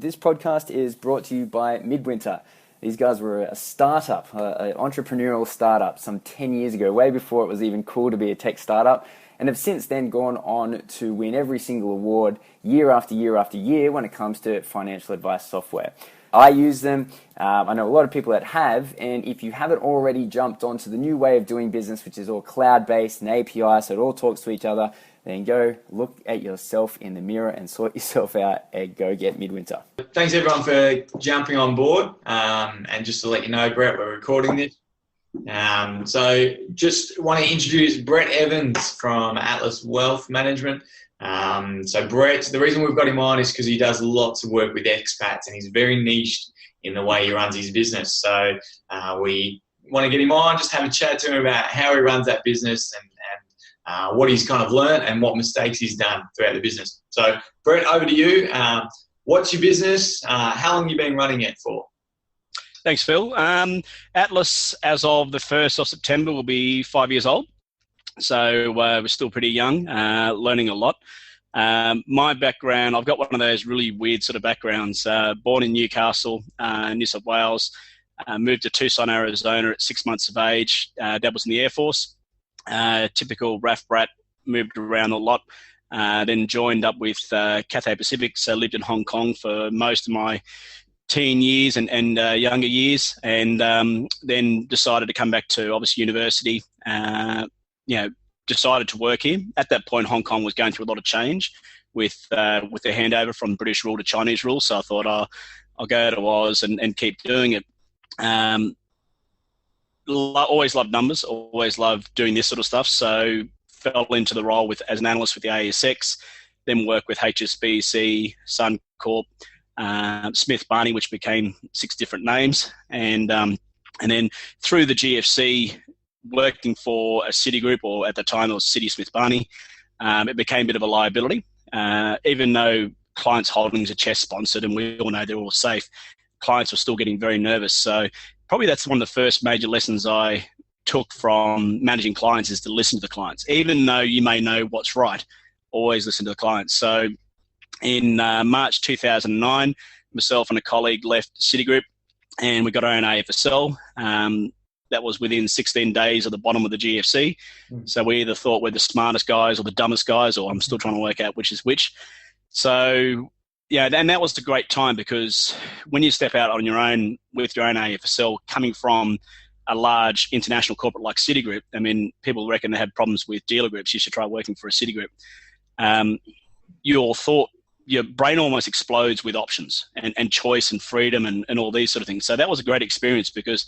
This podcast is brought to you by Midwinter. These guys were a startup, an entrepreneurial startup some 10 years ago, way before it was even cool to be a tech startup, and have since then gone on to win every single award year after year after year when it comes to financial advice software. I use them. I know a lot of people that have, and if you haven't already jumped onto the new way of doing business, which is all cloud-based and API, so it all talks to each other, then go look at yourself in the mirror and sort yourself out and go get Midwinter. Thanks everyone for jumping on board. And just to let you know, Brett, we're recording this. So just want to introduce Brett Evans from Atlas Wealth Management. So Brett, the reason we've got him on is because he does lots of work with expats and he's very niched in the way he runs his business. So we want to get him on, just have a chat to him about how he runs that business and what he's kind of learned and what mistakes he's done throughout the business. So Brett, over to you. What's your business? How long have you been running it for? Thanks, Phil. Atlas, as of the 1st of September, will be 5 years old. So we're still pretty young, learning a lot. My background, I've got one of those really weird sort of backgrounds. Born in Newcastle, New South Wales, moved to Tucson, Arizona at 6 months of age. Dad was in the Air Force. Typical RAF brat, moved around a lot. Then joined up with Cathay Pacific, so lived in Hong Kong for most of my teen years and younger years, and then decided to come back to obviously university. Decided to work here. At that point, Hong Kong was going through a lot of change with the handover from British rule to Chinese rule. So I thought I'll go to Oz and keep doing it. Always loved numbers, always loved doing this sort of stuff. So fell into the role as an analyst with the ASX, then worked with HSBC, Suncorp, Smith Barney, which became 6 different names, and then through the GFC, working for a Citigroup, or at the time it was Citi Smith Barney, it became a bit of a liability. Even though clients' holdings are CHESS sponsored and we all know they're all safe, clients were still getting very nervous. So probably that's one of the first major lessons I took from managing clients, is to listen to the clients. Even though you may know what's right, always listen to the clients. So in March 2009, myself and a colleague left Citigroup and we got our own AFSL. That was within 16 days of the bottom of the GFC. So we either thought we're the smartest guys or the dumbest guys, or I'm still trying to work out which is which. So, yeah, and that was the great time, because when you step out on your own with your own AFSL, coming from a large international corporate like Citigroup, I mean, people reckon they had problems with dealer groups. You should try working for a Citigroup. Your brain almost explodes with options and choice and freedom and all these sort of things. So that was a great experience, because,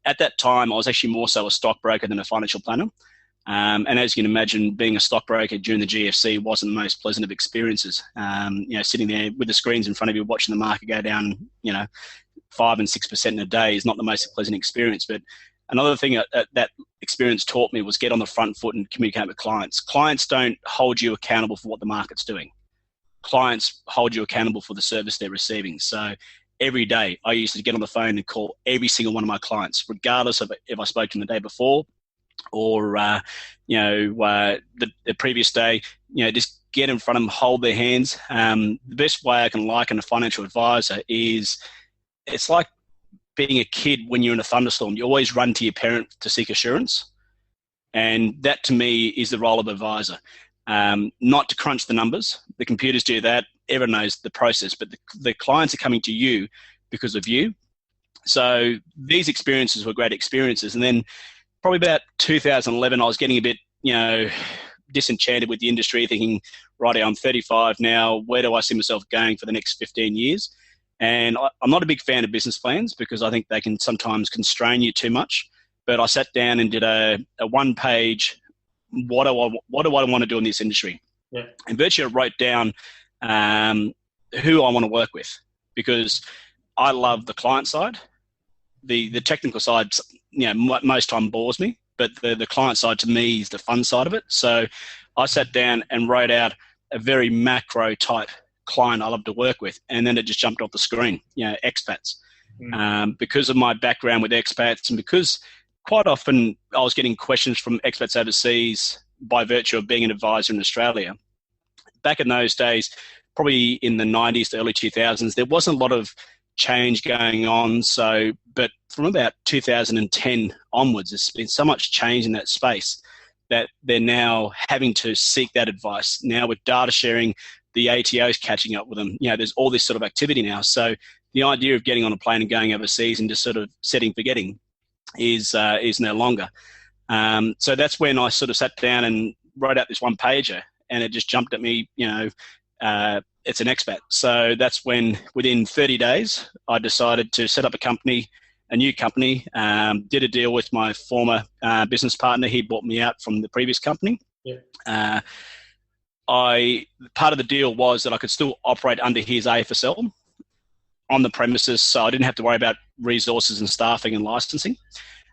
at that time, I was actually more so a stockbroker than a financial planner. And as you can imagine, being a stockbroker during the GFC wasn't the most pleasant of experiences. Sitting there with the screens in front of you, watching the market go down, 5 and 6% in a day is not the most pleasant experience. But another thing that experience taught me was get on the front foot and communicate with clients. Clients don't hold you accountable for what the market's doing. Clients hold you accountable for the service they're receiving. So every day I used to get on the phone and call every single one of my clients, regardless of if I spoke to them the day before or, the previous day, just get in front of them, hold their hands. The best way I can liken a financial advisor is it's like being a kid when you're in a thunderstorm. You always run to your parent to seek assurance. And that to me is the role of advisor. Not to crunch the numbers. The computers do that. Everyone knows the process, but the clients are coming to you because of you. So these experiences were great experiences. And then probably about 2011, I was getting a bit, disenchanted with the industry, thinking, righty, I'm 35 now. Where do I see myself going for the next 15 years? And I'm not a big fan of business plans, because I think they can sometimes constrain you too much. But I sat down and did a one-page, what do I want to do in this industry? Yeah. And virtually wrote down who I want to work with, because I love the client side. The technical side, most time bores me, but the client side to me is the fun side of it. So I sat down and wrote out a very macro type client I love to work with, and then it just jumped off the screen. Expats. Because of my background with expats, and because quite often I was getting questions from expats overseas by virtue of being an advisor in Australia. Back in those days, probably in the 90s to early 2000s, there wasn't a lot of change going on. So, but from about 2010 onwards, there's been so much change in that space that they're now having to seek that advice. Now with data sharing, the ATO's catching up with them. There's all this sort of activity now. So the idea of getting on a plane and going overseas and just sort of setting forgetting is no longer. So that's when I sort of sat down and wrote out this one pager, and it just jumped at me, it's an expat. So that's when within 30 days, I decided to set up a new company, did a deal with my former business partner. He bought me out from the previous company. Yeah. Part of the deal was that I could still operate under his AFSL on the premises, so I didn't have to worry about resources and staffing and licensing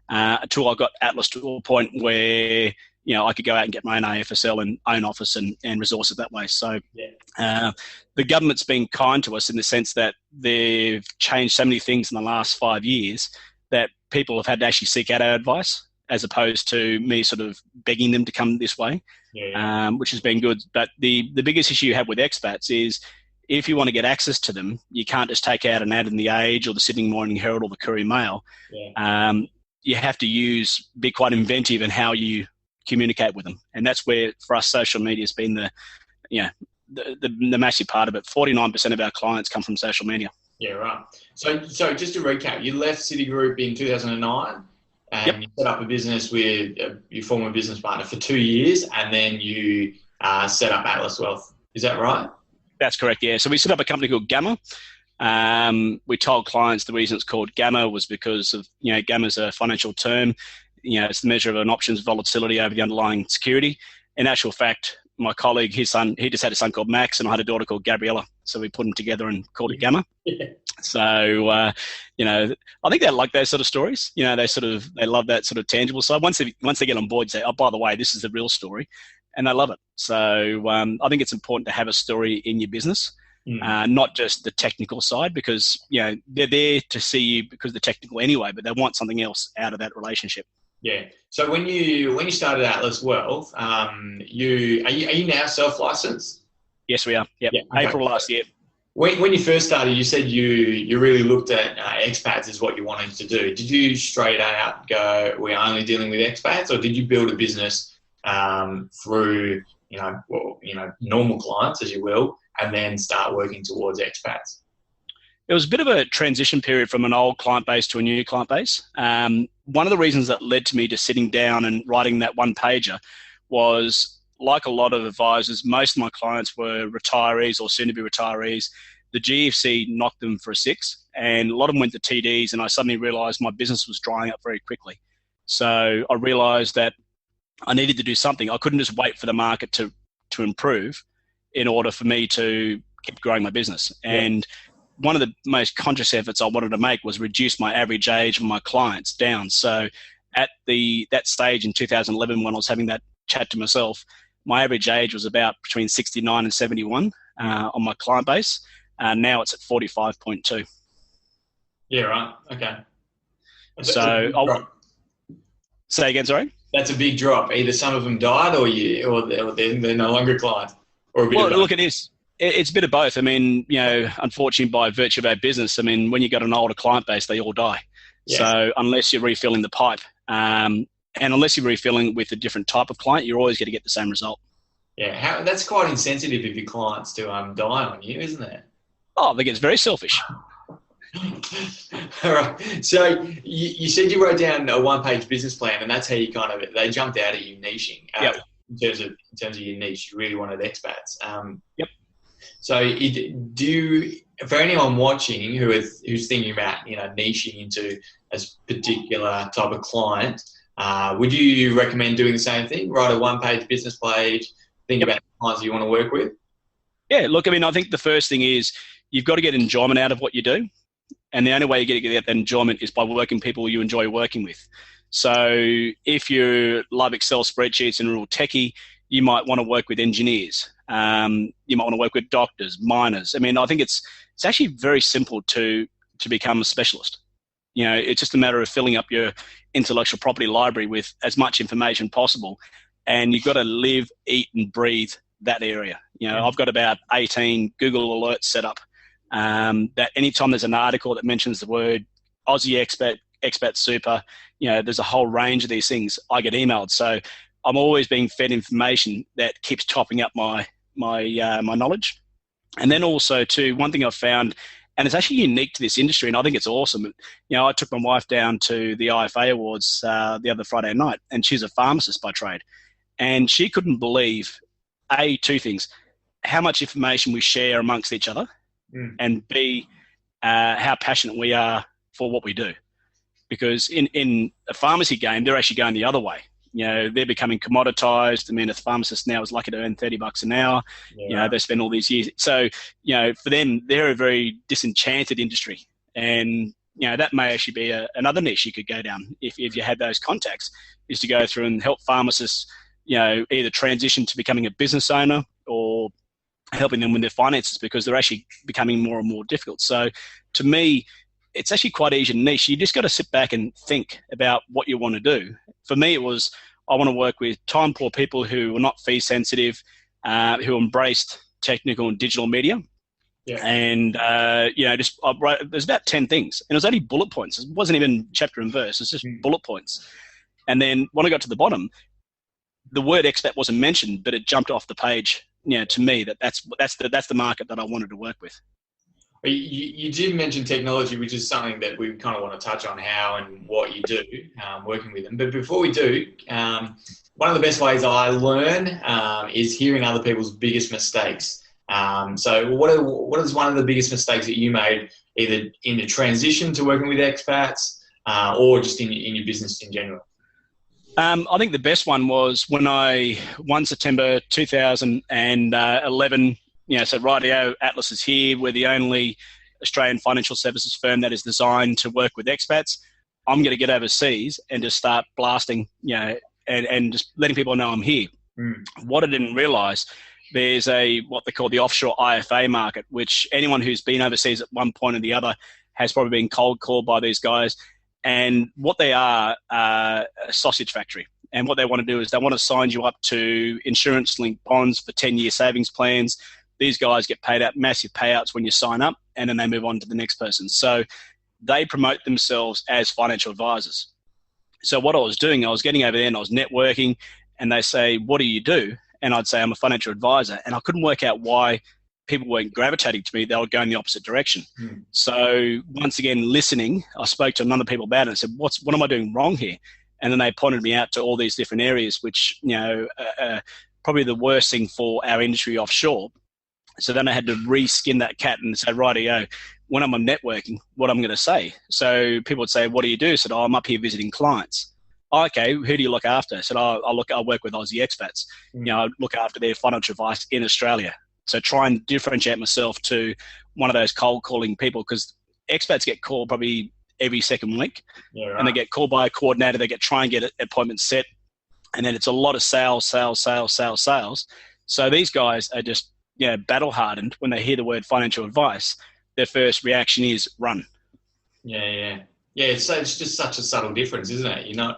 until I got Atlas to a point where I could go out and get my own AFSL and own office and resources that way. So the government's been kind to us in the sense that they've changed so many things in the last 5 years that people have had to actually seek out our advice, as opposed to me sort of begging them to come this way, which has been good. But the biggest issue you have with expats is if you want to get access to them, you can't just take out an ad in the Age or the Sydney Morning Herald or the Courier Mail. You have to be quite inventive in how you communicate with them. And that's where, for us, social media has been the massive part of it. 49% of our clients come from social media. Yeah, right. So just to recap, you left Citigroup in 2009 and you set up a business with your former business partner for 2 years, and then you set up Atlas Wealth. Is that right? That's correct, yeah. So we set up a company called Gamma. We told clients the reason it's called Gamma was because of, Gamma's a financial term. It's the measure of an option's volatility over the underlying security. In actual fact, my colleague, his son, he just had a son called Max, and I had a daughter called Gabriella. So we put them together and called it Gamma. Yeah. So, I think they like those sort of stories. They love that sort of tangible side. Once they get on board, say, oh, by the way, this is the real story. And they love it. So I think it's important to have a story in your business, not just the technical side, because, they're there to see you because they're technical anyway, but they want something else out of that relationship. Yeah. So when you started Atlas Wealth, are you now self-licensed? Yes, we are. Yep. Yeah, okay. April last year. When you first started, you said you really looked at expats as what you wanted to do. Did you straight out go, we're only dealing with expats, or did you build a business through normal clients, as you will, and then start working towards expats? It was a bit of a transition period from an old client base to a new client base. One of the reasons that led to me to sitting down and writing that one pager was, like a lot of advisors, most of my clients were retirees or soon to be retirees. The GFC knocked them for a six, and a lot of them went to TDs, and I suddenly realized my business was drying up very quickly. So I realized that I needed to do something. I couldn't just wait for the market to improve in order for me to keep growing my business. And one of the most conscious efforts I wanted to make was reduce my average age of my clients down. So at that stage in 2011, when I was having that chat to myself, my average age was about between 69 and 71 on my client base. Now it's at 45.2. Yeah, right. Okay. So say again, sorry? That's a big drop. Either some of them died or they're no longer clients. Or look, it is. It's a bit of both. I mean, unfortunately, by virtue of our business, I mean, when you got an older client base, they all die. Yes. So unless you're refilling the pipe, and unless you're refilling with a different type of client, you're always going to get the same result. Yeah, that's quite insensitive of your clients to die on you, isn't it? Oh, I think it's very selfish. All right. So you said you wrote down a one-page business plan, and that's how you they jumped out at you niching. In terms of your niche, you really wanted expats. Yep. So for anyone watching who's thinking about niching into a particular type of client, would you recommend doing the same thing? Write a one-page business page. Think about the clients you want to work with. Yeah. Look, I mean, I think the first thing is you've got to get enjoyment out of what you do. And the only way you get that enjoyment is by working people you enjoy working with. So if you love Excel spreadsheets and real techie, you might want to work with engineers. You might want to work with doctors, miners. I mean, I think it's actually very simple to become a specialist. It's just a matter of filling up your intellectual property library with as much information possible. And you've got to live, eat, and breathe that area. I've got about 18 Google alerts set up that anytime there's an article that mentions the word Aussie expat super, there's a whole range of these things. I get emailed. So I'm always being fed information that keeps topping up my knowledge. And then also too, one thing I've found, and it's actually unique to this industry, and I think it's awesome. I took my wife down to the IFA Awards the other Friday night, and she's a pharmacist by trade. And she couldn't believe, A, two things: how much information we share amongst each other, and B, how passionate we are for what we do. Because in a pharmacy game, they're actually going the other way. They're becoming commoditized. I mean, a pharmacist now is lucky to earn $30 an hour. Yeah. They spend all these years. So, for them, they're a very disenchanted industry. And, that may actually be another niche you could go down if you had those contacts, is to go through and help pharmacists, either transition to becoming a business owner or helping them with their finances, because they're actually becoming more and more difficult. So to me, it's actually quite easy and niche. You just got to sit back and think about what you want to do. For me, it was, I want to work with time-poor people who are not fee-sensitive, who embraced technical and digital media. Yeah. And, there's about 10 things. And it was only bullet points. It wasn't even chapter and verse. It's just bullet points. And then when I got to the bottom, the word expat wasn't mentioned, but it jumped off the page, to me, that's the market that I wanted to work with. You did mention technology, which is something that we kind of want to touch on, how and what you do working with them. But before we do, one of the best ways I learn is hearing other people's biggest mistakes. So what is one of the biggest mistakes that you made, either in the transition to working with expats or just in your business in general? I think the best one was when I, 1 September 2011, said, rightio, Atlas is here. We're the only Australian financial services firm that is designed to work with expats. I'm going to get overseas and just start blasting, and just letting people know I'm here. What I didn't realise, there's what they call the offshore IFA market, which anyone who's been overseas at one point or the other has probably been cold called by these guys. And what they are, a sausage factory. And what they want to do is they want to sign you up to insurance-linked bonds for 10-year savings plans. These guys get paid out massive payouts when you sign up, and then they move on to the next person. So they promote themselves as financial advisors. So what I was doing, I was getting over there and I was networking, and they say, what do you do? And I'd say, I'm a financial advisor. And I couldn't work out why people weren't gravitating to me. They were going the opposite direction. So once again, listening, I spoke to another people about it and said, what am I doing wrong here? And then they pointed me out to all these different areas, which, probably the worst thing for our industry offshore. So then I had to reskin that cat and say, rightio, when I'm networking, what I'm going to say. So people would say, what do you do? I said, I'm up here visiting clients. Okay, who do you look after? I said, I work with Aussie expats. I look after their financial advice in Australia. So try and differentiate myself to one of those cold calling people, because expats get called probably every second week. Yeah, right. And they get called by a coordinator. They try and get appointments set. And then it's a lot of sales. So these guys are just, battle hardened. When they hear the word financial advice, their first reaction is run. Yeah. It's just such a subtle difference, isn't it? You're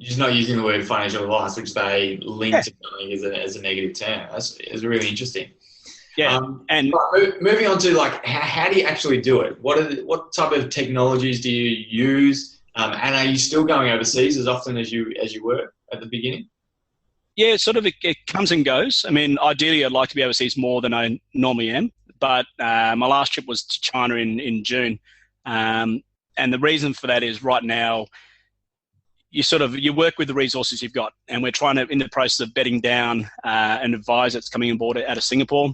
just not using the word financial advice, which they link to something as a negative term. It's really interesting. Yeah. And moving on to how do you actually do it? What type of technologies do you use? And are you still going overseas as often as you were at the beginning? Yeah, it comes and goes. I mean, ideally, I'd like to be overseas more than I normally am. But my last trip was to China in June. And the reason for that is right now, you work with the resources you've got. And we're in the process of bedding down an advisor that's coming on board out of Singapore.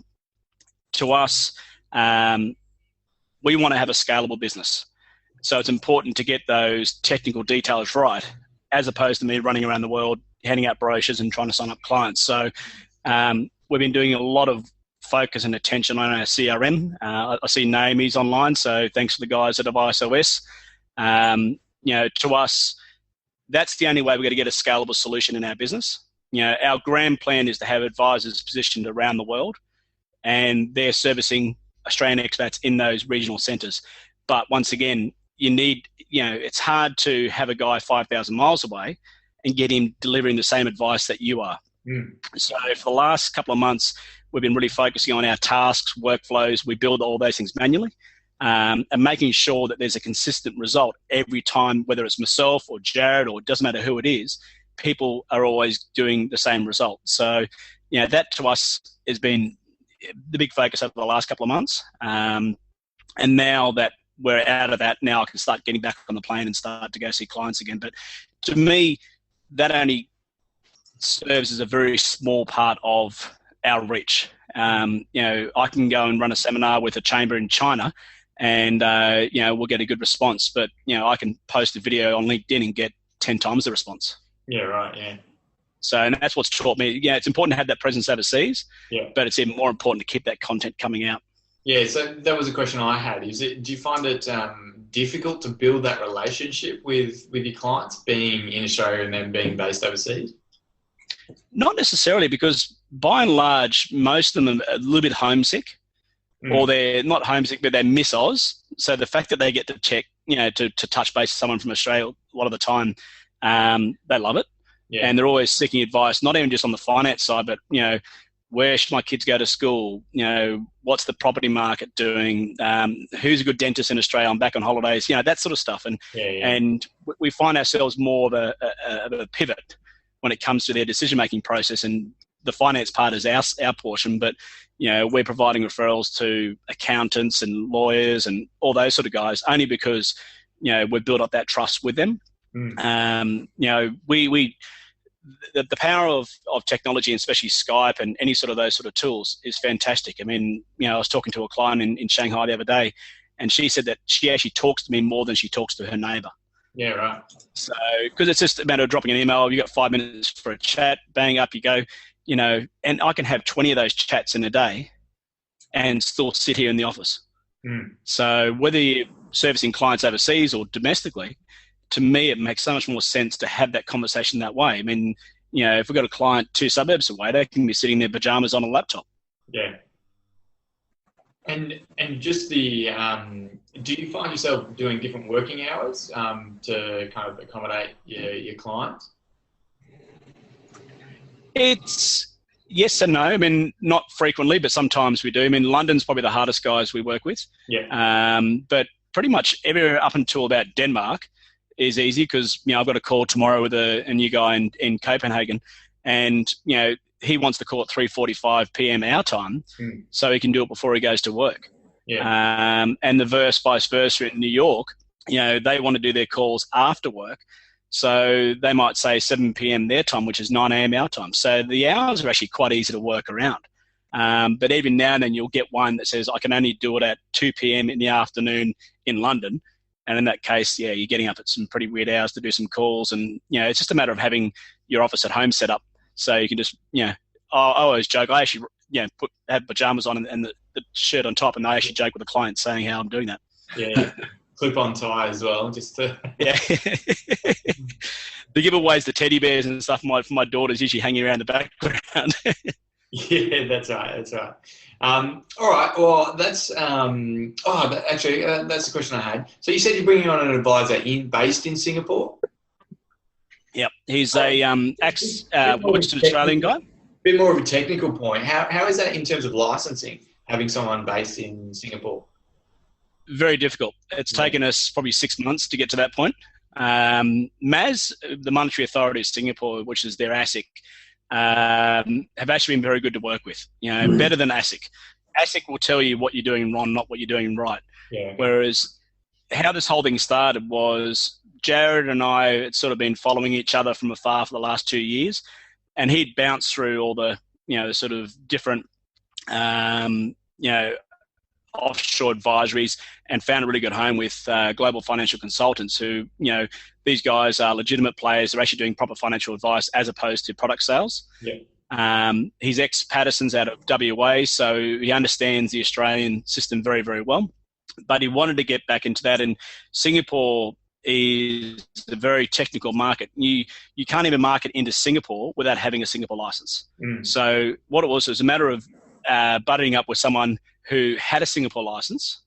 To us, we want to have a scalable business. So it's important to get those technical details right, as opposed to me running around the world, handing out brochures and trying to sign up clients. So we've been doing a lot of focus and attention on our CRM. I see Naomi's online, so thanks to the guys at ISOS. To us, that's the only way we're going to get a scalable solution in our business. Our grand plan is to have advisors positioned around the world, and they're servicing Australian expats in those regional centres. But once again, you need, it's hard to have a guy 5,000 miles away and get him delivering the same advice that you are. So for the last couple of months, we've been really focusing on our tasks, workflows. We build all those things manually, and making sure that there's a consistent result every time, whether it's myself or Jared or it doesn't matter who it is, people are always doing the same result. So, that to us has been the big focus over the last couple of months. And now that we're out of that, now I can start getting back on the plane and start to go see clients again. But to me, that only serves as a very small part of our reach. I can go and run a seminar with a chamber in China and, we'll get a good response. But, I can post a video on LinkedIn and get 10 times the response. Yeah, right, yeah. So, and that's what's taught me. It's important to have that presence overseas, but it's even more important to keep that content coming out. Yeah, so that was a question I had. Do you find it difficult to build that relationship with your clients, being in Australia and then being based overseas? Not necessarily, because by and large, most of them are a little bit homesick, or they're not homesick, but they miss Oz. So the fact that they get to check, to touch base with someone from Australia a lot of the time, they love it. Yeah. And they're always seeking advice, not even just on the finance side, but, where should my kids go to school? What's the property market doing? Who's a good dentist in Australia? I'm back on holidays, that sort of stuff. And and we find ourselves more of a pivot when it comes to their decision-making process. And the finance part is our portion, but, we're providing referrals to accountants and lawyers and all those sort of guys, only because, we've built up that trust with them. The power of technology, and especially Skype and any sort of those sort of tools, is fantastic. I mean, I was talking to a client in Shanghai the other day, and she said that she actually talks to me more than she talks to her neighbor. Yeah, right. So, because it's just a matter of dropping an email, you got 5 minutes for a chat, bang, up you go, and I can have 20 of those chats in a day and still sit here in the office. So whether you're servicing clients overseas or domestically, to me, it makes so much more sense to have that conversation that way. I mean, if we've got a client 2 suburbs away, they can be sitting in their pajamas on a laptop. Yeah. And just do you find yourself doing different working hours to kind of accommodate your clients? It's yes and no. I mean, not frequently, but sometimes we do. I mean, London's probably the hardest guys we work with. Yeah. But pretty much everywhere up until about Denmark is easy, because I've got a call tomorrow with a new guy in Copenhagen, and he wants to call at 3:45 p.m. our time, so he can do it before he goes to work. Yeah. And vice versa in New York, they want to do their calls after work, so they might say 7 p.m. their time, which is 9 a.m. our time. So the hours are actually quite easy to work around. But even now and then you'll get one that says I can only do it at 2 p.m. in the afternoon in London. And in that case, you're getting up at some pretty weird hours to do some calls. And, it's just a matter of having your office at home set up. So you can just, I always joke. I actually, have pajamas on and the shirt on top. And I actually joke with the client saying how I'm doing that. Yeah. Clip-on tie as well, just to... Yeah. The giveaways, the teddy bears and stuff for my daughter's usually hanging around the background. Yeah, that's right. All right. Well, that's that's the question I had. So you said you're bringing on an advisor based in Singapore. Yep, he's a Western Australian guy. Bit more of a technical point. How is that in terms of licensing? Having someone based in Singapore. Very difficult. It's taken us probably 6 months to get to that point. MAS, the Monetary Authority of Singapore, which is their ASIC, have actually been very good to work with. Better than ASIC. ASIC will tell you what you're doing wrong, not what you're doing right. Yeah. Whereas how this whole thing started was Jared and I had sort of been following each other from afar for the last 2 years, and he'd bounced through all the sort of different offshore advisories and found a really good home with global financial consultants who, these guys are legitimate players. They're actually doing proper financial advice as opposed to product sales. Yeah. He's ex-Patterson's out of WA, so he understands the Australian system very, very well. But he wanted to get back into that, and Singapore is a very technical market. You can't even market into Singapore without having a Singapore license. So what it was a matter of buttoning up with someone who had a Singapore license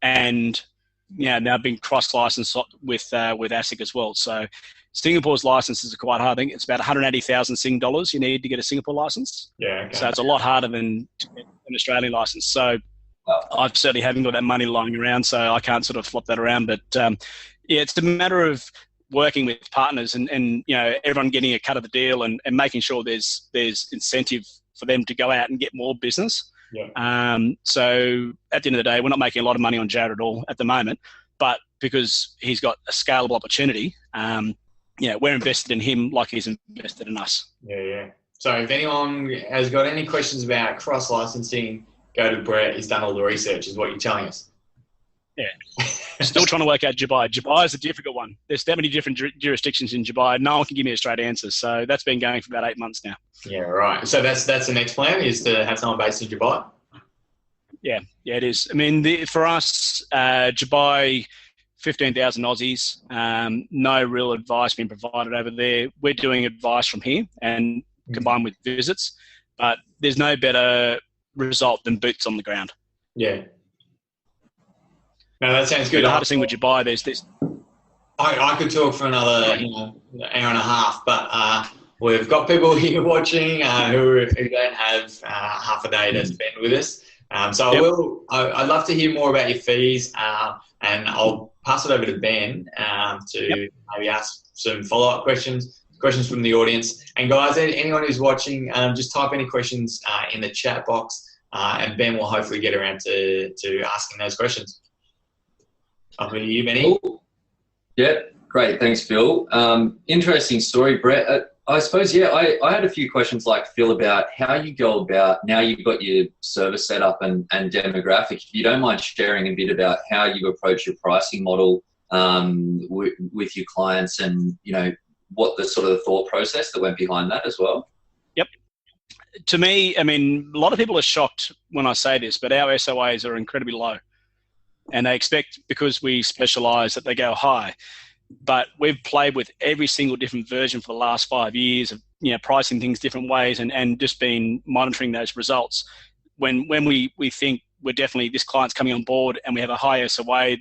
and now been cross-licensed with ASIC as well. So Singapore's licenses are quite hard. I think it's about 180,000 Sing dollars you need to get a Singapore license. Yeah. Okay. So it's a lot harder than an Australian license. So I certainly haven't got that money lying around, so I can't sort of flop that around. But it's a matter of working with partners and everyone getting a cut of the deal and making sure there's incentive for them to go out and get more business. Yeah. So at the end of the day, we're not making a lot of money on Jared at all at the moment, but because he's got a scalable opportunity, we're invested in him like he's invested in us. Yeah. So if anyone has got any questions about cross-licensing, go to Brett. He's done all the research, is what you're telling us. Yeah. Still trying to work out Dubai. Dubai is a difficult one. There's that many different jurisdictions in Dubai. No one can give me a straight answer. So that's been going for about 8 months now. Yeah, right. So that's the next plan, is to have someone based in Dubai? Yeah, it is. I mean, for us, Dubai, 15,000 Aussies, no real advice being provided over there. We're doing advice from here and combined with visits, but there's no better result than boots on the ground. Yeah. No, that sounds good. The hardest thing with Dubai, there's this. I could talk for another hour and a half, but we've got people here watching who don't have half a day to spend with us. So I'd love to hear more about your fees, and I'll pass it over to Ben to maybe ask some follow-up questions from the audience. And guys, anyone who's watching, just type any questions in the chat box, and Ben will hopefully get around to asking those questions. Over to you, Benny. Cool. Yeah, great. Thanks, Phil. Interesting story, Brett. I suppose, I had a few questions like Phil about how you go about, now you've got your service set up and demographic. If you don't mind sharing a bit about how you approach your pricing model with your clients and, what the sort of the thought process that went behind that as well. Yep. To me, I mean, a lot of people are shocked when I say this, but our SOAs are incredibly low. And they expect, because we specialise, that they go high. But we've played with every single different version for the last 5 years of pricing things different ways and just been monitoring those results. When we think we're definitely, this client's coming on board and we have a high SOA,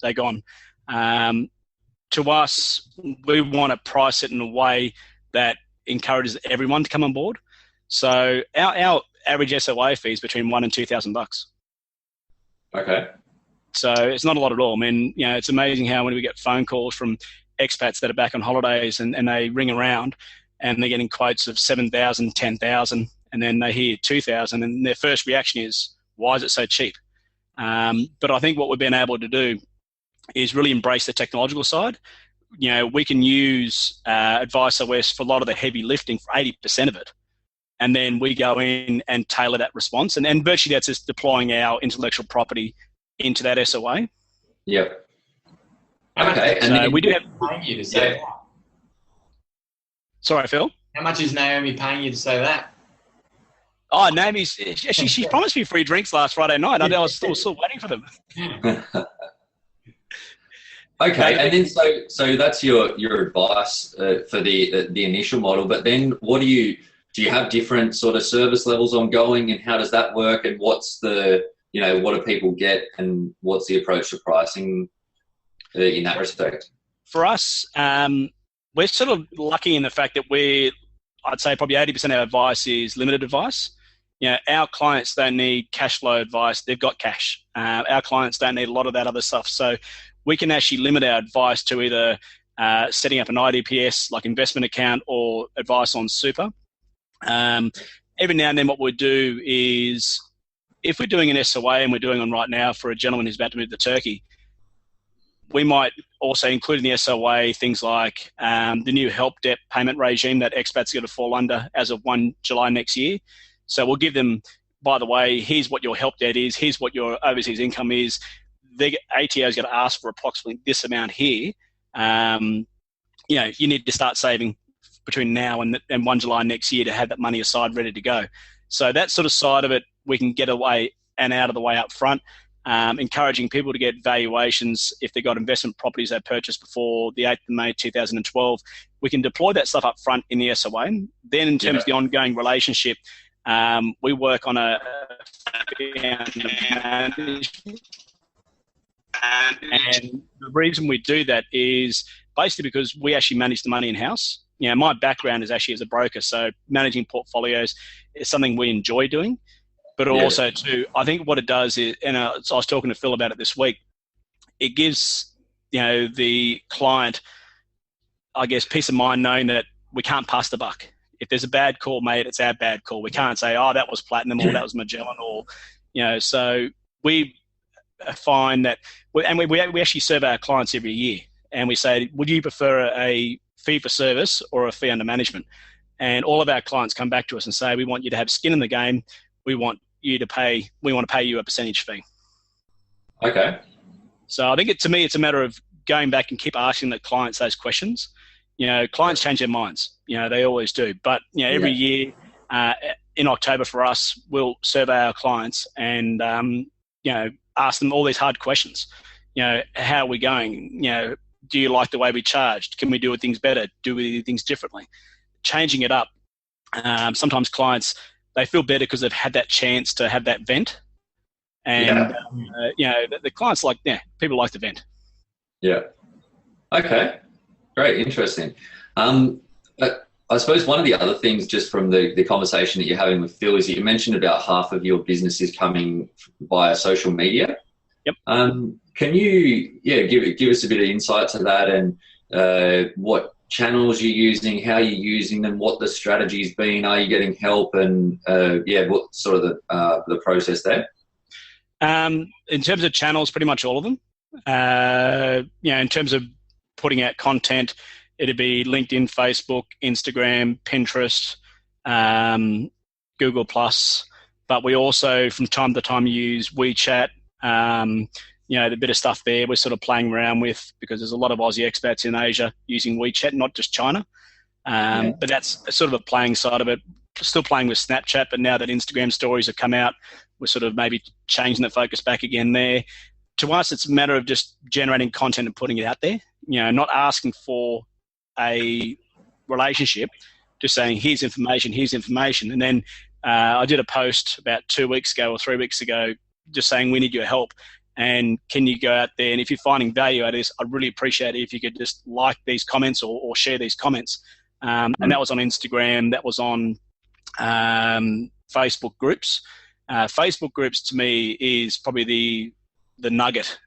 they're gone. To us, we want to price it in a way that encourages everyone to come on board. So our average SOA fee is between $1,000 and $2,000. Okay. So it's not a lot at all. I mean, it's amazing how when we get phone calls from expats that are back on holidays and they ring around and they're getting quotes of 7,000, 10,000, and then they hear 2,000 and their first reaction is, why is it so cheap? But I think what we've been able to do is really embrace the technological side. We can use Advice OS for a lot of the heavy lifting, for 80% of it. And then we go in and tailor that response. And virtually that's just deploying our intellectual property into that SOA. Yep. Okay. And then we do have paying you to say that. Sorry, Phil. How much is Naomi paying you to say that? Oh, Naomi's she promised me free drinks last Friday night. I was still waiting for them. Okay, and then so that's your advice for the initial model. But then what do you have different sort of service levels ongoing, and how does that work? And what's the what do people get, and what's the approach to pricing in that respect? For us, we're sort of lucky in the fact that I'd say probably 80% of our advice is limited advice. Our clients don't need cash flow advice. They've got cash. Our clients don't need a lot of that other stuff. So we can actually limit our advice to either setting up an IDPS, like investment account, or advice on super. Every now and then what we'll do is, if we're doing an SOA, and we're doing one right now for a gentleman who's about to move to Turkey, we might also include in the SOA things like the new help debt payment regime that expats are going to fall under as of 1 July next year. So we'll give them, by the way, here's what your help debt is, here's what your overseas income is. The ATO is going to ask for approximately this amount here. You need to start saving between now and 1 July next year to have that money aside ready to go. So that sort of side of it, we can get away and out of the way up front, encouraging people to get valuations if they've got investment properties they purchased before the 8th of May 2012. We can deploy that stuff up front in the SOA. Then in terms of the ongoing relationship, we work on a And the reason we do that is basically because we actually manage the money in-house. You know, my background is actually as a broker, so managing portfolios is something we enjoy doing. But also, too, I think what it does is, and so I was talking to Phil about it this week, it gives, you know, the client, I guess, peace of mind knowing that we can't pass the buck. If there's a bad call made, it's our bad call. We can't say, oh, that was Platinum or that was Magellan or, you know, so we find that, and we actually survey our clients every year and we say, would you prefer a fee for service or a fee under management? And all of our clients come back to us and say, we want you to have skin in the game. We want to pay you a percentage fee. Okay. So I think to me, it's a matter of going back and keep asking the clients those questions. You know, clients change their minds. You know, they always do. But, you know, every year in October for us, we'll survey our clients and, you know, ask them all these hard questions. You know, how are we going? You know, do you like the way we charged? Can we do things better? Do we do things differently? Changing it up. Sometimes clients, they feel better because they've had that chance to have that vent. And, you know, the clients like, people like to vent. Yeah. Okay. Great. Interesting. I suppose one of the other things just from the conversation that you're having with Phil is that you mentioned about half of your business is coming via social media. Yep. Can you, give us a bit of insight to that and what channels you're using, how you're using them, what the strategy's been, are you getting help, and what sort of the process there? In terms of channels, pretty much all of them. You know, in terms of putting out content, it'd be LinkedIn, Facebook, Instagram, Pinterest, Google+. But we also, from time to time, use WeChat. You know, the bit of stuff there we're sort of playing around with because there's a lot of Aussie expats in Asia using WeChat, not just China. But that's sort of a playing side of it. Still playing with Snapchat, but now that Instagram stories have come out, we're sort of maybe changing the focus back again there. To us, it's a matter of just generating content and putting it out there. You know, not asking for a relationship, just saying, here's information. And then I did a post about 2 weeks ago or 3 weeks ago just saying, we need your help. And can you go out there? And if you're finding value out of this, I'd really appreciate it if you could just like these comments or share these comments. And that was on Instagram. That was on Facebook groups. Facebook groups to me is probably the nugget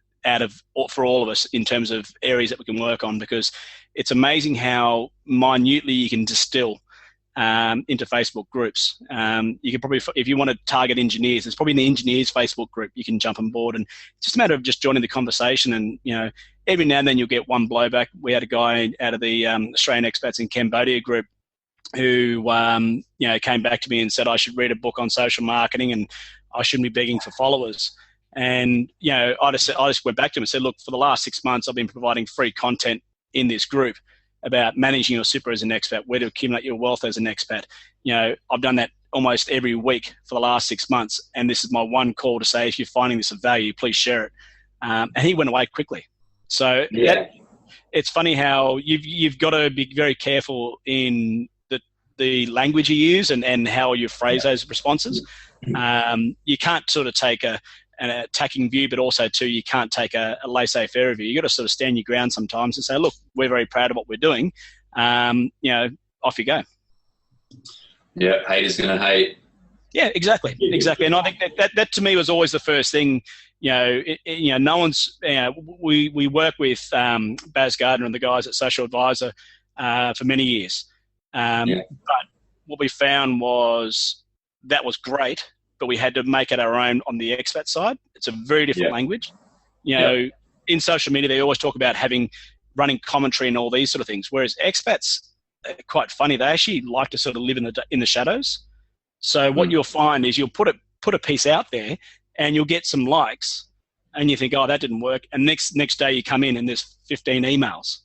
for all of us in terms of areas that we can work on, because it's amazing how minutely you can distill into Facebook groups. You can probably, if you want to target engineers, there's probably an engineers Facebook group you can jump on board, and it's just a matter of just joining the conversation. And, you know, every now and then you'll get one blowback. We had a guy out of the Australian Expats in Cambodia group who, you know, came back to me and said I should read a book on social marketing and I shouldn't be begging for followers. And, you know, I just went back to him and said, look, for the last 6 months, I've been providing free content in this group about managing your super as an expat, where to accumulate your wealth as an expat. You know, I've done that almost every week for the last 6 months. And this is my one call to say, if you're finding this of value, please share it. And he went away quickly. So it's funny how you've got to be very careful in the language you use and how you phrase those responses. You can't sort of take an attacking view, but also too, you can't take a laissez-faire view. You got to sort of stand your ground sometimes and say, look, we're very proud of what we're doing. You know, off you go. Yeah, haters gonna hate. Yeah, exactly. And I think that to me was always the first thing. You know, no one's. You know, we work with Baz Gardner and the guys at Social Advisor for many years. But what we found was that was great, but we had to make it our own on the expat side. It's a very different language. You know, in social media, they always talk about running commentary and all these sort of things, whereas expats are quite funny. They actually like to sort of live in the shadows. So what you'll find is you'll put a piece out there and you'll get some likes and you think, oh, that didn't work. And next day you come in and there's 15 emails.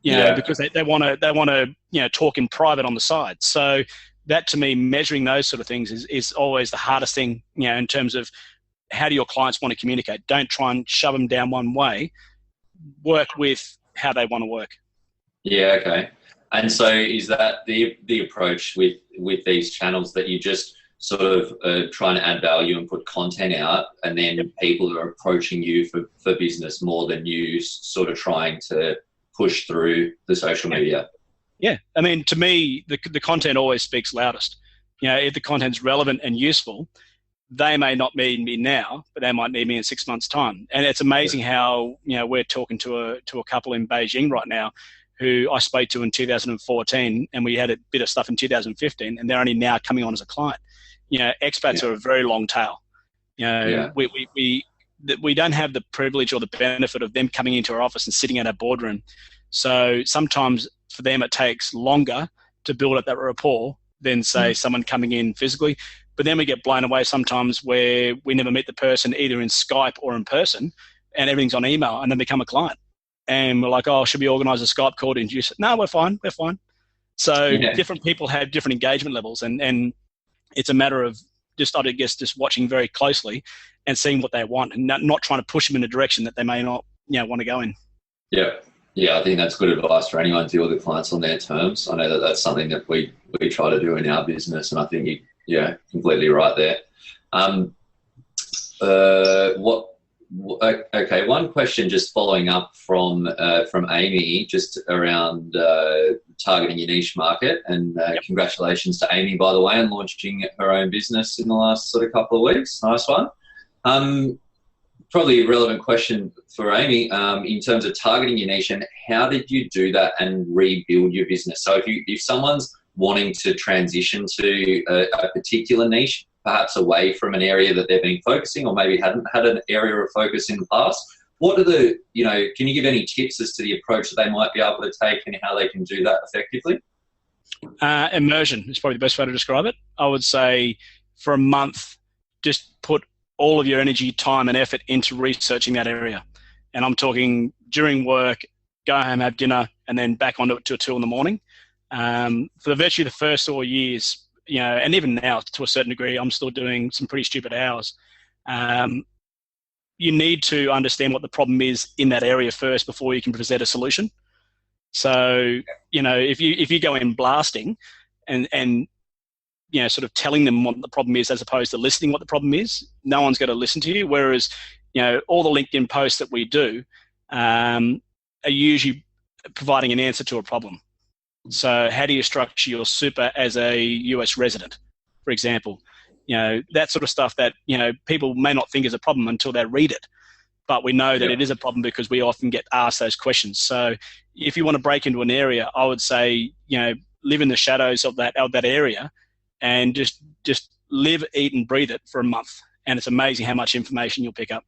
You know, because they want to, you know, talk in private on the side. So that to me, measuring those sort of things is always the hardest thing, you know, in terms of how do your clients want to communicate? Don't try and shove them down one way. Work with how they want to work. Yeah, okay. And so is that the approach with these channels, that you just sort of trying to add value and put content out, and then people are approaching you for business more than you sort of trying to push through the social media? Yeah, I mean, to me, the content always speaks loudest. If the content's relevant and useful, they may not need me now, but they might need me in 6 months' time. And it's amazing how we're talking to a couple in Beijing right now, who I spoke to in 2014, and we had a bit of stuff in 2015, and they're only now coming on as a client. Expats are a very long tail. We don't have the privilege or the benefit of them coming into our office and sitting in our boardroom. So sometimes for them it takes longer to build up that rapport than, say, someone coming in physically. But then we get blown away sometimes where we never meet the person either in Skype or in person, and everything's on email, and then become a client. And we're like, oh, should we organise a Skype call to introduce it? No, we're fine. So different people have different engagement levels, and it's a matter of just watching very closely and seeing what they want, and not trying to push them in a direction that they may not want to go in. Yeah, I think that's good advice for anyone to deal with the clients on their terms. I know that that's something that we try to do in our business, and I think you're completely right there. Okay, one question just following up from Amy, just around targeting your niche market, and congratulations to Amy, by the way, on launching her own business in the last sort of couple of weeks. Nice one. Probably a relevant question for Amy in terms of targeting your niche, and how did you do that and rebuild your business? So if someone's wanting to transition to a particular niche, perhaps away from an area that they've been focusing, or maybe hadn't had an area of focus in the past, what are can you give any tips as to the approach that they might be able to take and how they can do that effectively? Immersion is probably the best way to describe it. I would say for a month, just put all of your energy, time and effort into researching that area. And I'm talking during work, go home, have dinner, and then back onto it till 2 a.m. For virtually the first 4 years, and even now to a certain degree, I'm still doing some pretty stupid hours. You need to understand what the problem is in that area first before you can present a solution. So, if you go in blasting and sort of telling them what the problem is as opposed to listening what the problem is, no one's going to listen to you. Whereas, all the LinkedIn posts that we do are usually providing an answer to a problem. So how do you structure your super as a US resident, for example? That sort of stuff that, people may not think is a problem until they read it. But we know that it is a problem because we often get asked those questions. So if you want to break into an area, I would say, live in the shadows of that area and just live, eat and breathe it for a month. And it's amazing how much information you'll pick up.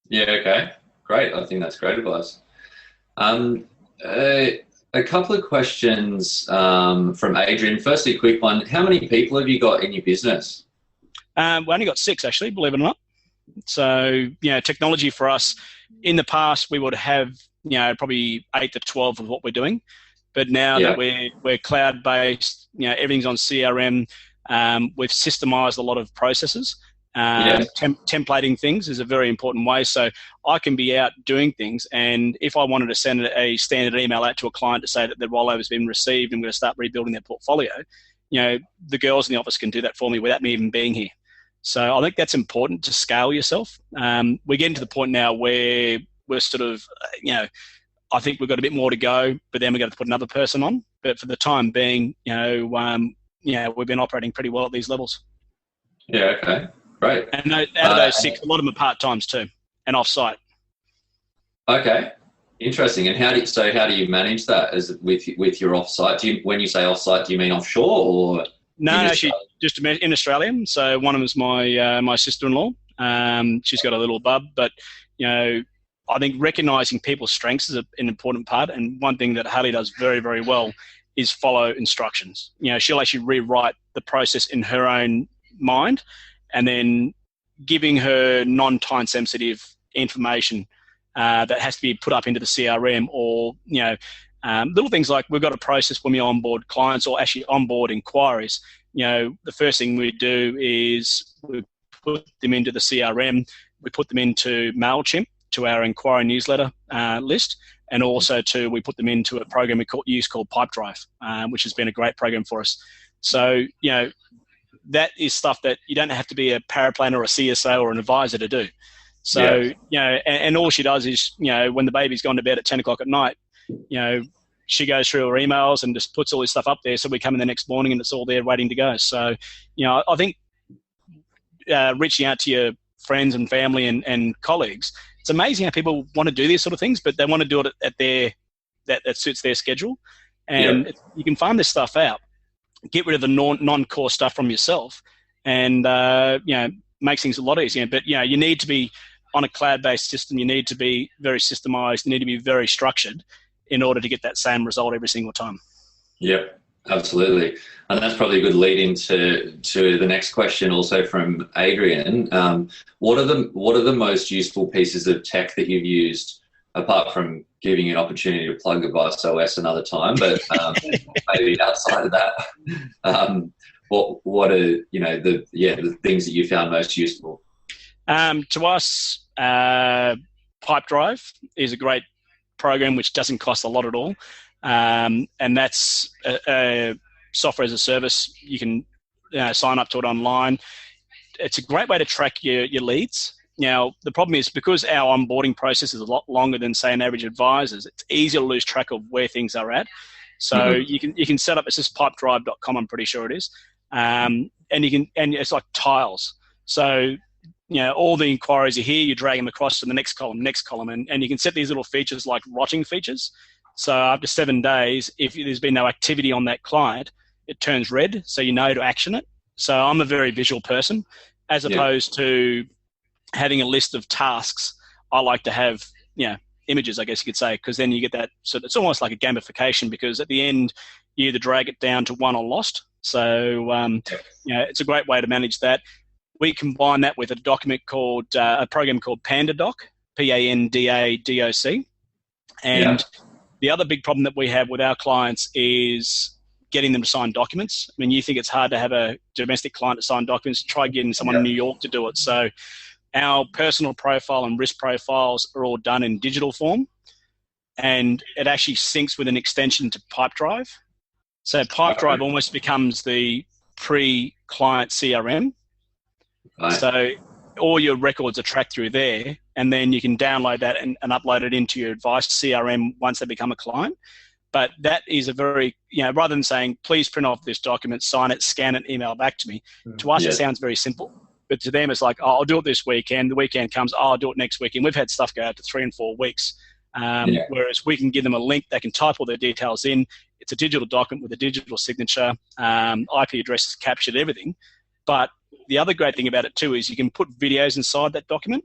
Yeah, okay. Great. I think that's great advice. A couple of questions from Adrian. Firstly, a quick one. How many people have you got in your business? We only got 6, actually, believe it or not. So, technology for us, in the past, we would have, probably 8 to 12 of what we're doing. But now that we're cloud-based, everything's on CRM, we've systemized a lot of processes. Templating things is a very important way. So I can be out doing things, and if I wanted to send a standard email out to a client to say that their rollover has been received and we're going to start rebuilding their portfolio, the girls in the office can do that for me without me even being here. So I think that's important to scale yourself. We're getting to the point now where we're sort of, I think we've got a bit more to go, but then we're going to put another person on. But for the time being, we've been operating pretty well at these levels. Yeah, okay. Great. And out of those 6, a lot of them are part-times too, and off-site. Okay, interesting. And how do you manage that as with your off-site? When you say off-site, do you mean offshore or? No, actually, just in Australia. So one of them is my sister-in-law. She's got a little bub, but I think recognizing people's strengths is an important part. And one thing that Haley does very, very well is follow instructions. She'll actually rewrite the process in her own mind, and then giving her non-time sensitive information that has to be put up into the CRM, or little things like we've got a process when we onboard clients or actually onboard inquiries. The first thing we do is we put them into the CRM, we put them into MailChimp to our inquiry newsletter list, and also we put them into a program we use called Pipedrive, which has been a great program for us. So that is stuff that you don't have to be a paraplanner or a CSO or an advisor to do. So, you know, and all she does is, you know, when the baby's gone to bed at 10 o'clock at night, you know, she goes through her emails and just puts all this stuff up there. So we come in the next morning and it's all there waiting to go. So, you know, I think reaching out to your friends and family and colleagues, it's amazing how people want to do these sort of things, but they want to do it at their, that suits their schedule. And you can find this stuff out, get rid of the non-core stuff from yourself, and, you know, makes things a lot easier. But, you know, you need to be on a cloud-based system. You need to be very systemized. You need to be very structured in order to get that same result every single time. Yep, absolutely. And that's probably a good lead into the next question, also from Adrian. What are the most useful pieces of tech that you've used, apart from giving you an opportunity to plug Advice OS another time, but maybe outside of that, what are, you know, the things that you found most useful? To us, Pipedrive is a great program which doesn't cost a lot at all, and that's a software as a service. You can sign up to it online. It's a great way to track your leads. Now, the problem is, because our onboarding process is a lot longer than, say, an average advisor's, it's easy to lose track of where things are at. So you can set up, it's just pipedrive.com, I'm pretty sure it is, and it's like tiles. So, you know, all the inquiries are here, you drag them across to the next column, and you can set these little features like rotting features. So after 7 days, if there's been no activity on that client, it turns red, so you know to action it. So I'm a very visual person, as opposed to having a list of tasks. I like to have, you know, images, I guess you could say, because then you get that. So it's almost like a gamification, because at the end, you either drag it down to won or lost. So, you know, it's a great way to manage that. We combine that with a document called, a program called PandaDoc, PANDADOC. And the other big problem that we have with our clients is getting them to sign documents. I mean, you think it's hard to have a domestic client to sign documents. Try getting someone in New York to do it. So our personal profile and risk profiles are all done in digital form, and it actually syncs with an extension to Pipedrive. So Pipedrive almost becomes the pre-client CRM. Right. So all your records are tracked through there, and then you can download that and upload it into your advice CRM once they become a client. But that is a very, you know, rather than saying, please print off this document, sign it, scan it, email back to me, to us it sounds very simple. But to them, it's like, oh, I'll do it this weekend. The weekend comes, oh, I'll do it next weekend. We've had stuff go out to 3 and 4 weeks. Whereas we can give them a link, they can type all their details in. It's a digital document with a digital signature, IP address is captured, everything. But the other great thing about it too is you can put videos inside that document.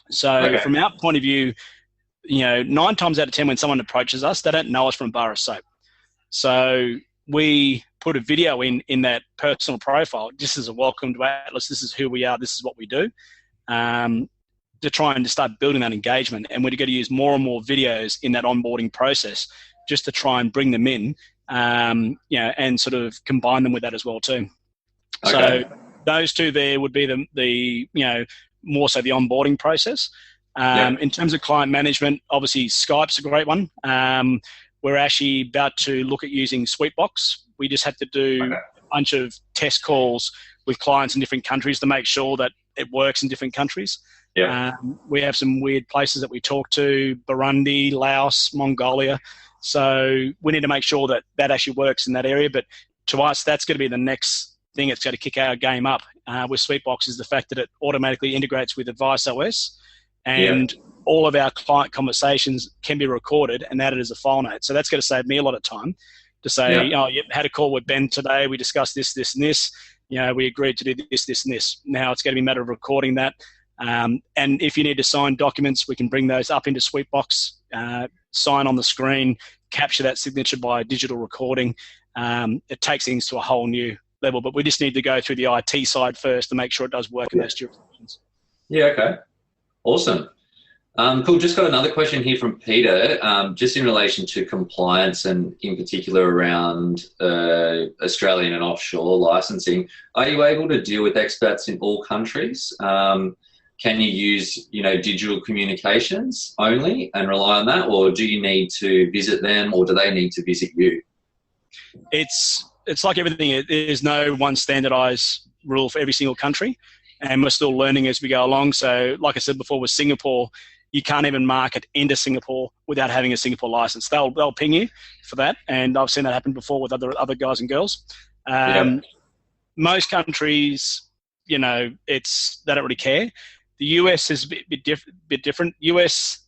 So from our point of view, you know, 9 times out of 10 when someone approaches us, they don't know us from a bar of soap. So we put a video in that personal profile, just as a welcome to Atlas, this is who we are, this is what we do, to try and start building that engagement. And we're going to use more and more videos in that onboarding process just to try and bring them in, you know, and sort of combine them with that as well too. So those two there would be the you know, more so the onboarding process. In terms of client management, obviously Skype's a great one. We're actually about to look at using Sweetbox. We just have to do a bunch of test calls with clients in different countries to make sure that it works in different countries. We have some weird places that we talk to, Burundi, Laos, Mongolia. So we need to make sure that that actually works in that area. But to us, that's going to be the next thing that's going to kick our game up with Sweetbox, is the fact that it automatically integrates with Advice OS. And all of our client conversations can be recorded and added as a file note. So that's going to save me a lot of time to say, oh, you had a call with Ben today. We discussed this, this, and this. You know, we agreed to do this, this, and this. Now it's going to be a matter of recording that. And if you need to sign documents, we can bring those up into Sweetbox, sign on the screen, capture that signature by digital recording. It takes things to a whole new level, but we just need to go through the IT side first to make sure it does work in those jurisdictions. Awesome. Cool. Just got another question here from Peter, just in relation to compliance and in particular around Australian and offshore licensing. Are you able to deal with expats in all countries? Can you use, you know, digital communications only and rely on that, or do you need to visit them, or do they need to visit you? It's it's like everything. There's no one standardized rule for every single country, and we're still learning as we go along. So, like I said before, with Singapore, you can't even market into Singapore without having a Singapore license. They'll ping you for that, and I've seen that happen before with other guys and girls. Most countries, you know, they don't really care. The US is a bit different. US,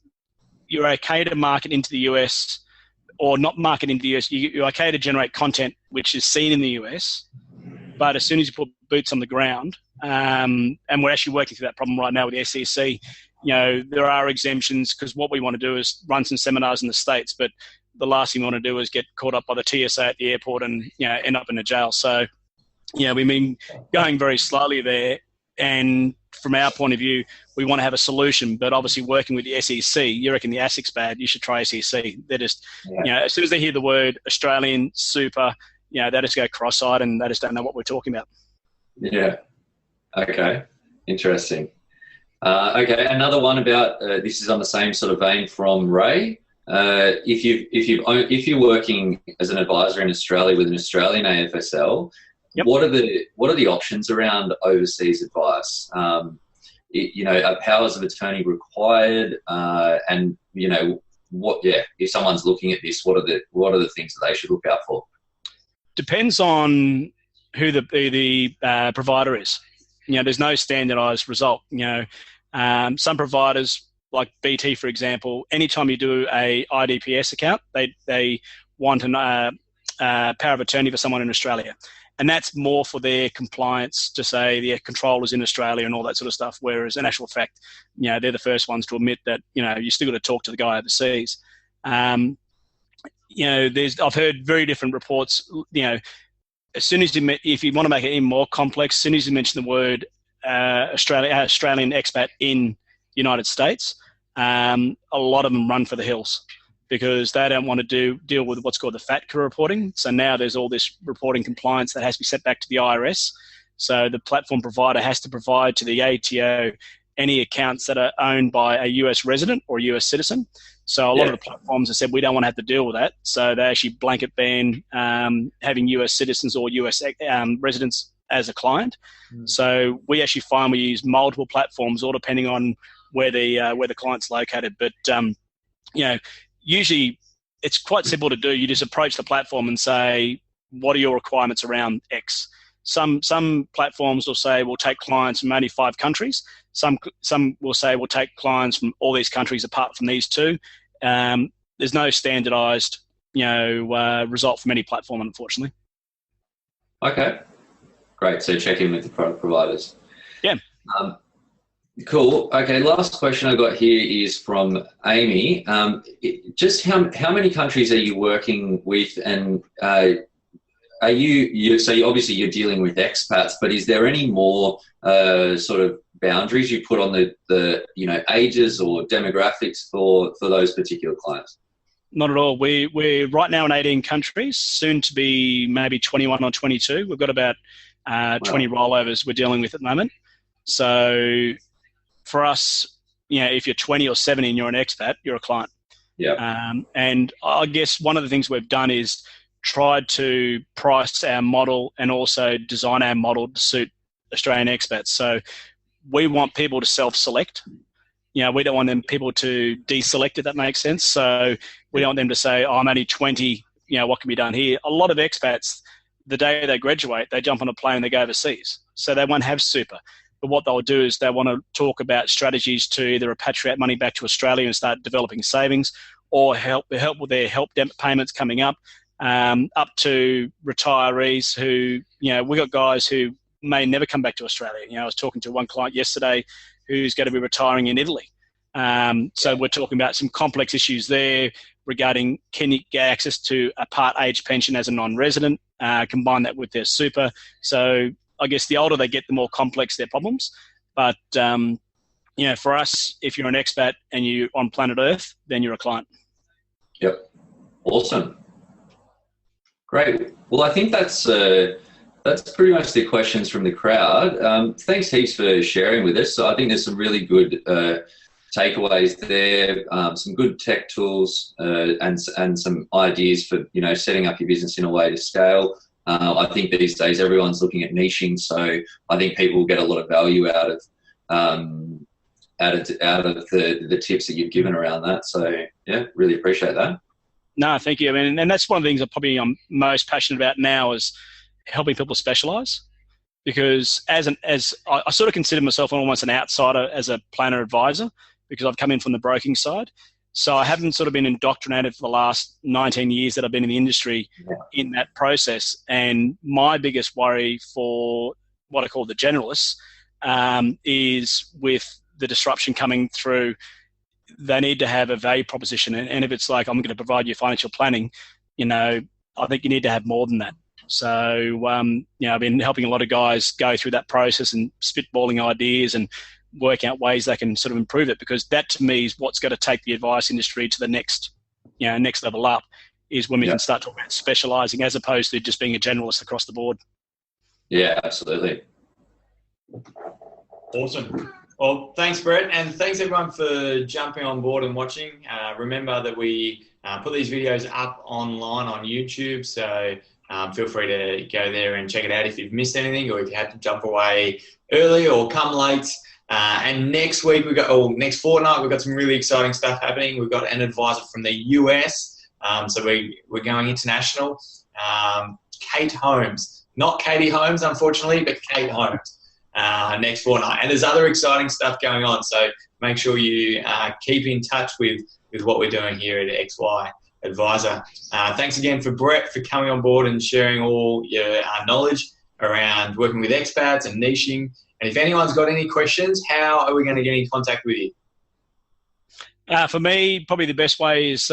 you're okay to market into the US or not market into the US. You're okay to generate content which is seen in the US, but as soon as you put boots on the ground, and we're actually working through that problem right now with the SEC, you know, there are exemptions because what we want to do is run some seminars in the States, but the last thing we want to do is get caught up by the TSA at the airport and, you know, end up in a jail. So, yeah, we've been going very slowly there. And from our point of view, we want to have a solution, but obviously working with the SEC, you reckon the ASIC's bad, you should try SEC. They're just, you know, as soon as they hear the word Australian super, you know, they just go cross-eyed and they just don't know what we're talking about. Yeah. Okay. Interesting. Okay. Another one about, this is on the same sort of vein from Ray. If you're working as an advisor in Australia with an Australian AFSL, yep, what are the options around overseas advice? You know, are powers of attorney required? And you know, if someone's looking at this, what are the things that they should look out for? Depends on who the provider is. You know, there's no standardized result. You know, some providers like BT, for example, anytime you do a IDPS account, they want a power of attorney for someone in Australia. And that's more for their compliance to say their controllers in Australia and all that sort of stuff. Whereas in actual fact, you know, they're the first ones to admit that, you know, you still got to talk to the guy overseas. You know, I've heard very different reports. You know, as soon as if you want to make it even more complex, as soon as you mention the word Australian expat in the United States, a lot of them run for the hills, because they don't want to deal with what's called the FATCA reporting. So now there's all this reporting compliance that has to be sent back to the IRS. So the platform provider has to provide to the ATO any accounts that are owned by a US resident or a US citizen. So a lot of the platforms have said, we don't want to have to deal with that. So they actually blanket ban having US citizens or US residents as a client. So we actually find we use multiple platforms, all depending on where the client's located. But, you know, usually it's quite simple to do. You just approach the platform and say, what are your requirements around X? Some platforms will say we'll take clients from only 5 countries. Some will say we'll take clients from all these countries apart from these 2. There's no standardized, you know, result from any platform, unfortunately. Okay, great. So check in with the product providers. Yeah. Cool. Okay, last question I got here is from Amy. Just how many countries are you working with, and are you so obviously you're dealing with expats, but is there any more sort of boundaries you put on the you know, ages or demographics for those particular clients? Not at all. We're right now in 18 countries, soon to be maybe 21 or 22. We've got about 20 rollovers we're dealing with at the moment. So for us, you know, if you're 20 or 70 and you're an expat, you're a client. Yeah. And I guess one of the things we've done is tried to price our model and also design our model to suit Australian expats. So we want people to self-select. You know, we don't want people to deselect, if that makes sense. So we don't want them to say, oh, I'm only 20, you know, what can be done here? A lot of expats, the day they graduate, they jump on a plane and they go overseas. So they won't have super. But what they'll do is they want to talk about strategies to either repatriate money back to Australia and start developing savings, or help with their help payments coming up to retirees who, you know, we got guys who may never come back to Australia. You know, I was talking to one client yesterday who's going to be retiring in Italy. So we're talking about some complex issues there regarding, can you get access to a part age pension as a non-resident, combine that with their super. So I guess the older they get, the more complex their problems. But, you know, for us, if you're an expat and you're on planet Earth, then you're a client. Yep. Awesome. Great. Well, I think that's pretty much the questions from the crowd. Thanks heaps for sharing with us. So I think there's some really good takeaways there, some good tech tools, and some ideas for, you know, setting up your business in a way to scale. I think these days everyone's looking at niching, so I think people get a lot of value out of the tips that you've given around that. So yeah, really appreciate that. No, thank you. I mean, and that's one of the things I'm most passionate about now is helping people specialize. Because as I sort of consider myself almost an outsider as a planner advisor, because I've come in from the broking side. So I haven't sort of been indoctrinated for the last 19 years that I've been in the industry in that process. And my biggest worry for what I call the generalists is with the disruption coming through, they need to have a value proposition. And if it's like, I'm going to provide you financial planning, I think you need to have more than that. So, I've been helping a lot of guys go through that process and spitballing ideas and work out ways they can sort of improve it, because that to me is what's going to take the advice industry to the next level up, is when we can start talking about specialising as opposed to just being a generalist across the board. Yeah, absolutely. Awesome. Well, thanks, Brett, and thanks everyone for jumping on board and watching. Remember that we put these videos up online on YouTube, so feel free to go there and check it out if you've missed anything, or if you had to jump away early or come late. And next week next fortnight, we've got some really exciting stuff happening. We've got an advisor from the US, so we're going international. Kate Holmes, not Katie Holmes, unfortunately, but Kate Holmes. Next fortnight, and there's other exciting stuff going on, so make sure you keep in touch with what we're doing here at XY Advisor. Thanks again for Brett for coming on board and sharing all your knowledge around working with expats and niching. And if anyone's got any questions, how are we going to get in contact with you? For me, probably the best way is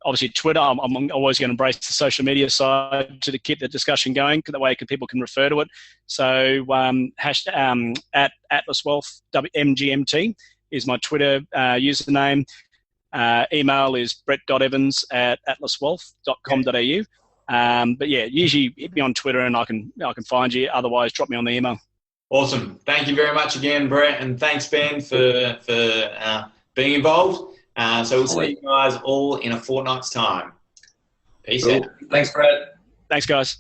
obviously Twitter. I'm always going to embrace the social media side to keep the discussion going. That way people can refer to it. So at Atlas Wealth MGMT is my Twitter username. Email is brett.evans@atlaswealth.com.au. But yeah, usually hit me on Twitter and I can find you. Otherwise, drop me on the email. Awesome. Thank you very much again, Brett, and thanks, Ben, for being involved. So we'll see you guys all in a fortnight's time. Peace out. Thanks, Brett. Thanks, guys.